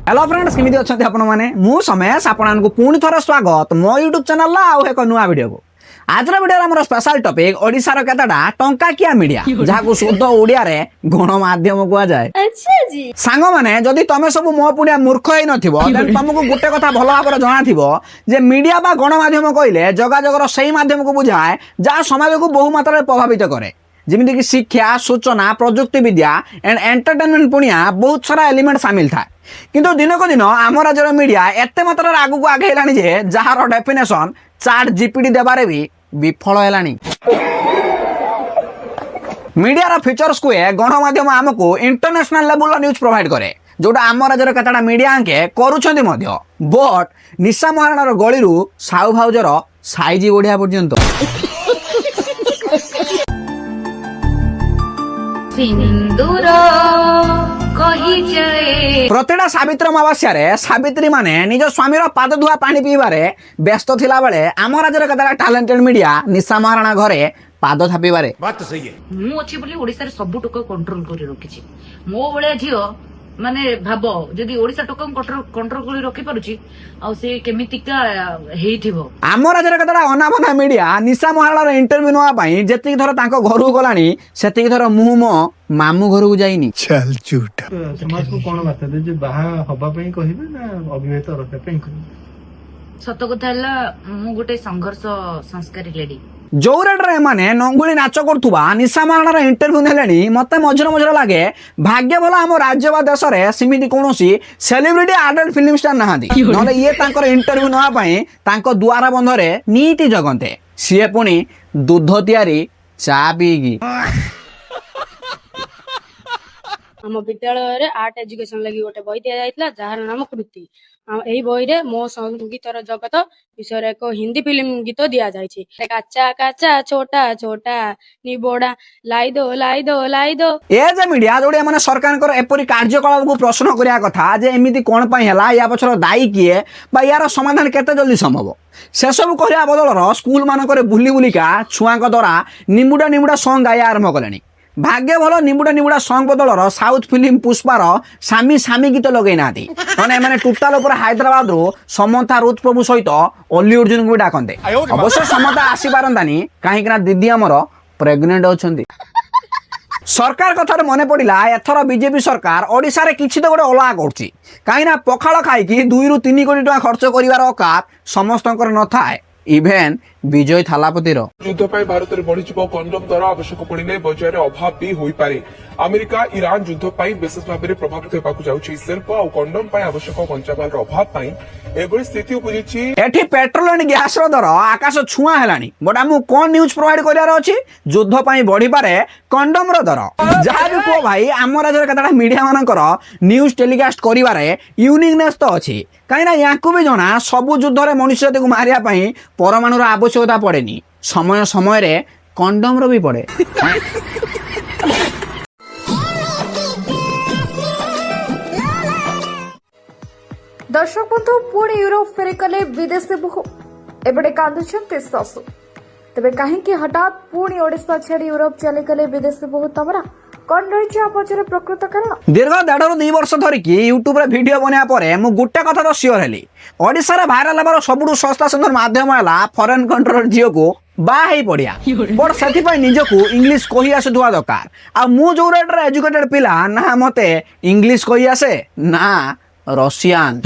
Hello friends केमिति अछंती आपण माने मु समेश आपनको पुणी थोर स्वागत मो यूट्यूब चैनल ला आउ एक नुआ वीडियो को आज वीडियो हमर स्पेशल टॉपिक ओडिसा रो केतडा टंका किया मीडिया जहा को शुद्ध ओडिया रे गणमाध्यम को जाय। अच्छा जी सांग माने जदी तमे सब मो पुडिया मूर्ख होई नथिबो देन तुमको गुटे कथा भलो भाबरे जणा थिबो जे मीडिया बा गणमाध्यम कइले जोगाजोग रो सही माध्यम को बुझाए जहा समाज को बहु मात्रा प्रभावित करे जेमिति कि शिक्षा सूचना प्रजुक्ति विद्या एंड एंटरटेनमेंट पुनिया बहुत सारा एलिमेंट शामिल था किंतु दिन को दिन आम राज्यर मीडिया एते मात्रा आगु को आगे हेलानी जे जहार डेफिनेशन चैट जीपीटी देबारे भी विफल हेलानी। मीडिया रा फीचर्स को गणमाध्यम आमको इंटरनेशनल लेवल न्यूज प्रोवाइड करे जोटा आम राज्यर केतटा मीडिया आंके करूछंती मध्य बट निशा महाराणार गळीरू साउ भाउजर साइज ओढिया पर्यंत प्रतिटा सावित्री अमावास्या सावित्री माने निज स्वामी पाद धुआ पानी पीबारे व्यस्त थिला बेले आम राज्यर केतटा टैलेंटेड मीडिया निशा महाराणा घरे पाद थापिबारे बात तो सही है मु अछि बोली ओडिसा रे सब टोक कंट्रोल करी रखिछि मो बळे झियो माने भाबो जदी ओडिसा टोक कंट्रोल करी रखि पारुछि आ से केमितिका हेइथिबो। आम राज्यर केतटा अनाबना मीडिया निशा महाराणा इंटरव्यू नवा पई जेति थर तांको घरु गलानी सेति थर मुहु मो मामू घर को जाइनी। चल झूठ समाज को कोन बात दे जे बाहा हबा पई कहिबे ना अभिनेता रखे पई कहिबे सत कथा हला मु गोटे संघर्ष संस्कारी लेडी जो रेट्रे माने नंगुली नाच करथुबा निशा महाराणार इंटरव्यू नेलेनी मते मझर मझर लागे भाग्य भला हम राज्य बा देश रे सिमिति कोनोसी सेलिब्रिटी अडल्ट फिल्म स्टार नहादी नले ये तांकर इंटरव्यू नवा पई तांको दुआरा बंधरे नीति जगन्ते सिए पुनी दूध तयारी चा पीगी। आम विद्यालय रे आर्ट एजुकेशन लगी गोटे बही दिया जाइतला जार नाम कृति एही बही रे मो संगीतर जगत विषय एक हिंदी फिल्म गीत दिया जाइछि काचा काचा छोटा छोटा निबोडा लाई दो लाई दो लाई दो। ए जे मीडिया जोडी माने सरकार कर एपरि कार्यकलाप को प्रश्न करिया कथा जे एमिति कोन पई हला या पछर दायी किए बा यार समाधान केते जल्दी संभव से सब करिया बदलर स्कूल मान करे बुली बुलिका छुआ को द्वारा निमुडा निमुडा सॉन्ग गाया आरंभ कलेनी भाग्य भल निमुडा निमुडा सॉन्ग बदलर साउथ फिल्म पुष्पार सामी सामी गीत लगेई नाती माने माने टोटल ऊपर हैदराबाद रो समंता रुथ प्रभु सहित अल्लू अर्जुन को भी डाकंते अवश्य समता आसी पारंतानी काहे कि ना दीदी हमर प्रेग्नेंट होछंती। सरकार कथार मन पड़ा एथर बीजेपी सरकार ओडिशा रे किछि तो गोटे अलग करछि काहे ना पखाल खाइकी 2 ରୁ 3 कोटी टका खर्च करिवार औकात समस्तंकर न थाए इभेन विजय थालापतिर युद्ध पर भारत में बढ़ी कंडोम द्वारा आवश्यक पड़े बजार अभाव भी हो पारे अमेरिका ईरान युद्ध पर विशेष भाव में प्रभावित होगा जाऊँगी शिल्प और कंडोम आवश्यक कंचामाल अभाव एभली स्थिति उपजी एठी पेट्रोल एंड गैस रो दर आकाश छुआ हेलानी बट आमु कोन न्यूज प्रोवाइड करियार अछि युद्ध पई बढ़ी पारे कंडोम रो दर जहा भी को भाई आम राज्य केतटा मीडिया मानकर न्यूज टेलीकास्ट करिवारे यूनिकनेस तो अछि काइना याकू भी जना सब युद्ध रे मनुष्य को मारिया पई परमाणु रो आवश्यकता पड़ेनी समय समय रे कंडोम रो भी पड़े। दर्शक बंधु पुणी यूरोप फेरी कले विदेशी बहु एबडे कांदुछन्ते सासु तबे काहेकि हठात पुणी ओडिशा छाड़ी यूरोप चली गले विदेशी बहु तमरा कौन रही आपचर प्रकृत कारण दीर्घ 1.5 ରୁ 2 वर्ष धरिकी यूट्यूब रे वीडियो बनया परे मु गुटे कथा तो सियोर हेली ओडिशा रे भाइराल हेबार सबुठु सस्ता सुंदर माध्यम हैला फॉरेन कंट्रोल जियो को बा हेई पड़िया बट सेथि पई निजको इंग्लिश कहि आसुवा दरकार आ मु जो रेट रे एजुकेटेड पिला ना मते इंग्लिश कहि आसे ना रशियन।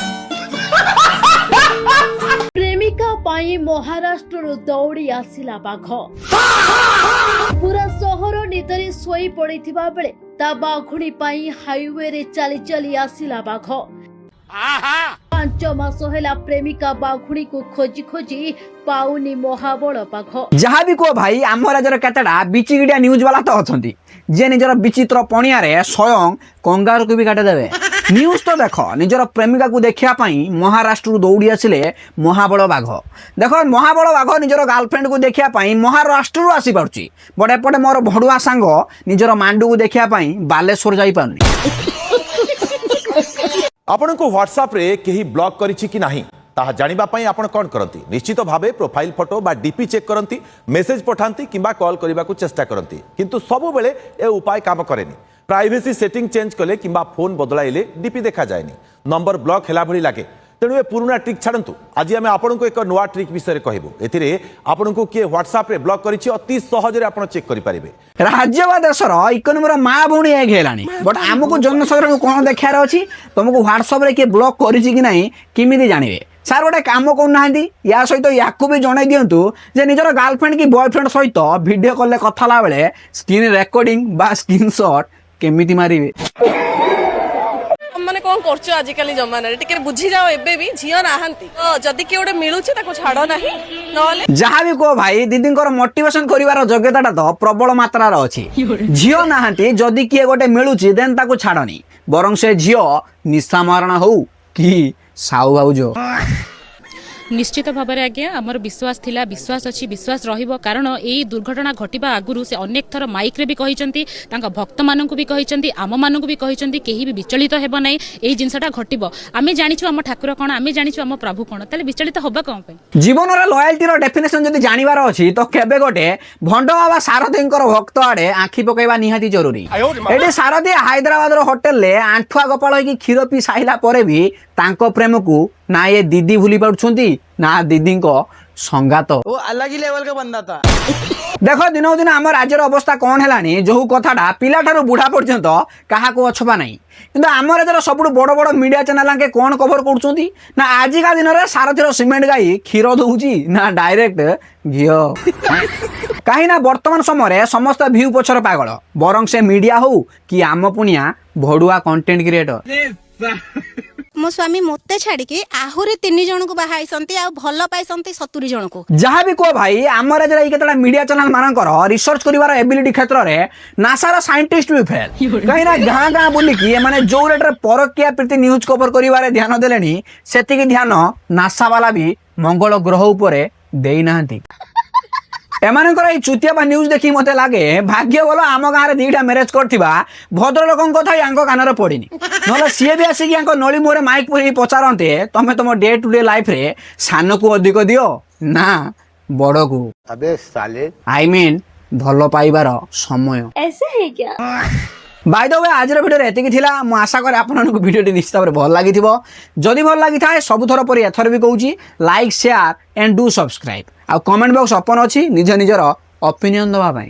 प्रेमिका पाई महाराष्ट्र दौड़ी आसिला बाघ पूरा सहर निदरे सोई पड़िथिबा बेले ता बाघुणी पाई हाईवे रे चली चली आसिला बाघ 5 मास हेला प्रेमिका बाघुणी को खोजी खोजी पाउनी महाबल बाघ जहा भी को भाई आम राज्यर केतटा बिचिगिडिया न्यूज वाला तो अछंती जे निजर विचित्र पणिया रे स्वयं कंगारू को भी काटे देबे न्यूज तो देख निजर प्रेमिका को देखिया पाई महाराष्ट्र दौड़ी आसिले महाबल बाघ देख महाबल बाघ निजर गर्लफ्रेंड को देखिया पाई महाराष्ट्र आसी पारुची बट एपटे मोर भडुआ सांग निजर मांडू को देखिया पाई बालेश्वर जाई पारुनी। आपण को व्हाट्सएप रे केही ब्लॉक करिछि कि नाही ताहा जानिबा पई आपण कोन करंती निश्चित भावे प्रोफाइल फोटो बा डीपी चेक करंती मेसेज पठांती किंबा कॉल करबा को चेष्टा करंती किंतु सब बेले ए उपाय काम करेनी प्राइवेसी सेटिंग चेंज कले किंबा फोन बदलाइले डीपी देखा जाएनी नंबर ब्लॉक हेला भली लागे तेणु ए पुराना ट्रिक छाड़ू आज आम आपको एक नुआ ट्रिक विषय कहबू एथिरे आपको किए व्हाट्सएप रे ब्लॉक करिछि अति सहजरे आपण चेक करि पारिबे। राज्य व देशर इकोनोमीर माँ भौणी एक है बट आमको जनसाधारण कौन देखार अच्छी तुमको व्हाट्सएप रे किए ब्लॉक करिछि कि नहीं किमिति जानिबे। सार गोटे कम करना या सहित या भी जन दिंतु जे निजर गर्लफ्रेंड कि बॉयफ्रेंड सहित वीडियो कॉल कथा बेले स्क्रीन रेकर्डिंग बा स्क्रीनशॉट केमिति मारिबे। माने कौन करछो आजिकल जमाना टिके बुझी जाओ एबे भी झियो नाहंती तो जदी के ओडे मिलुछि ताको छाड़ो नाही नले जहाँ भी कह भाई दीदींकर मोटिवेशन करिवार योग्यता तो प्रबल मात्रार अच्छी झियो नाहांती जदि किए गोटे मिलुछि देन ताको छाड़नी बरं से झियो निशा मारणा हो कि साहू भाउज निश्चित भाव में आज्ञा आमर विश्वास थिला विश्वास अच्छी विश्वास रहिबो कारण यही दुर्घटना घटिबा आगुरु से अनेक थर माइक रे भी कहिसंती तांका भक्त माननकु भी कहिसंती आम माननकु भी कहिसंती केही भी विचलित हेबो नै एही जिंसटा घटिबो आमे जानिछु आम ठाकुर कोन आमे जानिछु आम प्रभु कोन ताले विचलित होबा कोन पे जीवन रे लॉयल्टी रो डेफिनेशन जदि जानिबार अछि तो केबे गोटे भंड बाबा सारथींकर भक्त आडे आखि पकैबा निहाती जरूरी। एडे सारथी हैदराबाद रो होटल ले आंठुआ गोपाल होई खीर पी साइला परे भी तांको प्रेम को ना ये दीदी भूली पारुछंती ना दीदी को संगात वो अलग ही लेवल का बंदा था। देखो दिनों दिन आम राज्यर अवस्था कौन है जो कथाटा पिला ठारू बुढ़ा पर्यंत क्या अछपा ना कि आम राज्यर सब बड़ बड़ मीडिया चैनल के कौन कभर कर ना आजिका दिन में सारथीर सिमेंट गाई क्षीर दौची ना डायरेक्ट घी कहीं ना वर्तमान समय समस्त भ्यू पछर पागल बरं से मीडिया हो कि आम पुनिया भड़ुआ कंटेंट क्रिएटर मो स्वामी मते छाड़ी के आहुरी 3 जन को बाहाई संती आ भल पाई संती 70 जन को जहाँ भी कह भाई आम राज्य केतला मीडिया चैनल मानकर रिसर्च करिवार एबिलिटी क्षेत्र में नासार साइंटिस्ट भी फेल कहीं ना गाँ गाँ बुलिकी माने जो रेट रे परकिया प्रीति न्यूज कवर करिवारे ध्यान देलेनी सेतिकी ध्यान नासा वाला भी मंगल ग्रह उपरे देई नाहंती। एमानकर এই চুতিয়া বা নিউজ দেখি মতে লাগে ভাগ্য বলো আম গাঁরে দুইটা ম্যারেজ করথিবা ভদ্র লোকଙ୍କ কথা ইয়াଙ୍କ কাନରେ পড়িনি নহলে সিଏ ବି ଆସିକି ইয়াଙ୍କ ନଳି ମୁହଁରେ ମାଇକ୍ ପୁରେଇ ପଚାରନ୍ତେ ତମେ ତମ ଡେ ଟୁ ଡେ ଲାଇଫ ରେ ସାନକୁ ଅଧିକ ଦିଅ ନା ବଡକୁ अबे साले आई मीन ଭଲ ପାଇବାର ସମୟ ऐसे है क्या बाय द वे आज भिडियो एतिकी थिला मु आशा करे आपनको वीडियो निश्चित भाव भल लागिथिबो जदि भल लागि थाए सब थर पर एथर भी कहूची like share and do subscribe आ कमेंट बॉक्स ओपन अछि निज निजर ओपिनियन दबा भाई।